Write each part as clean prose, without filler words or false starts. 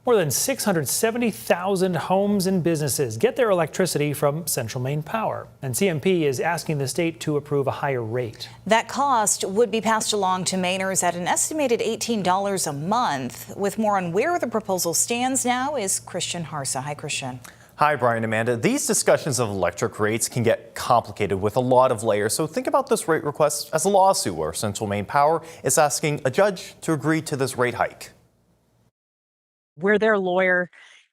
More than 670,000 homes and businesses get their electricity from Central Maine Power, and CMP is asking the state to approve a higher rate. That cost would be passed along to Mainers at an estimated $18 a month. With more on where the proposal stands now is Christian Harsa. Hi, Christian. Hi, Brian and Amanda. These discussions of electric rates can get complicated with a lot of layers, so think about this rate request as a lawsuit where Central Maine Power is asking a judge to agree to this rate hike. We're their lawyer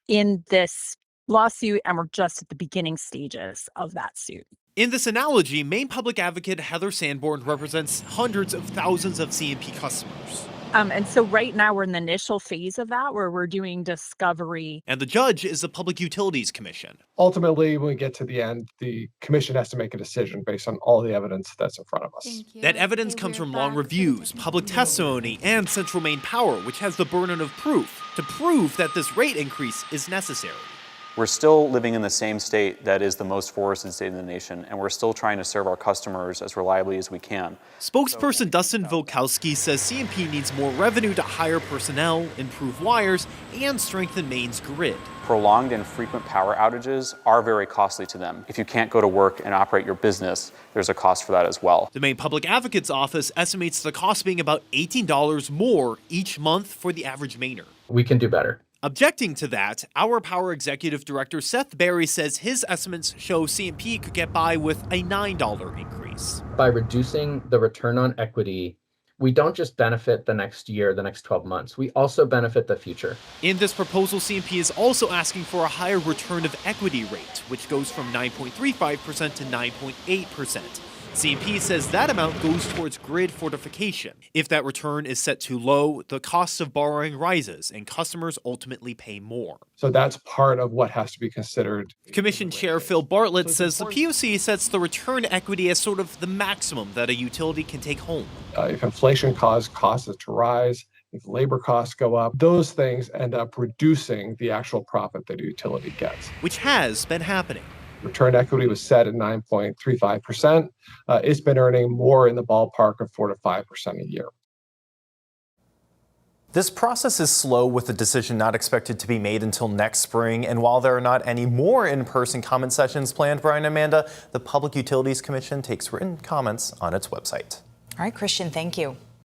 in this lawsuit, and we're just at the beginning stages of that suit. In this analogy, Maine Public Advocate Heather Sanborn represents hundreds of thousands of CMP customers. And so right now we're in the initial phase of that where we're doing discovery. And the judge is the Public Utilities Commission. Ultimately, when we get to the end, the commission has to make a decision based on all the evidence that's in front of us. That evidence comes from long reviews, public testimony, and Central Maine Power, which has the burden of proof to prove that this rate increase is necessary. We're still living in the same state that is the most forested state in the nation, and we're still trying to serve our customers as reliably as we can. Spokesperson Dustin Volkowski says CMP needs more revenue to hire personnel, improve wires, and strengthen Maine's grid. Prolonged and frequent power outages are very costly to them. If you can't go to work and operate your business, there's a cost for that as well. The Maine Public Advocate's Office estimates the cost being about $18 more each month for the average Mainer. We can do better. Objecting to that, Our Power Executive Director Seth Berry says his estimates show CMP could get by with a $9 increase. By reducing the return on equity, we don't just benefit the next year, the next 12 months, we also benefit the future. In this proposal, CMP is also asking for a higher return of equity rate, which goes from 9.35% to 9.8%. CMP says that amount goes towards grid fortification. If that return is set too low, the cost of borrowing rises and customers ultimately pay more. So that's part of what has to be considered. Commission Chair Phil Bartlett says the PUC sets the return equity as sort of the maximum that a utility can take home. If inflation causes costs to rise, if labor costs go up, those things end up reducing the actual profit that a utility gets. Which has been happening. Return equity was set at 9.35%. It's been earning more in the ballpark of 4 to 5% a year. This process is slow, with the decision not expected to be made until next spring. And while there are not any more in-person comment sessions planned, Brian and Amanda, the Public Utilities Commission takes written comments on its website. All right, Christian, thank you.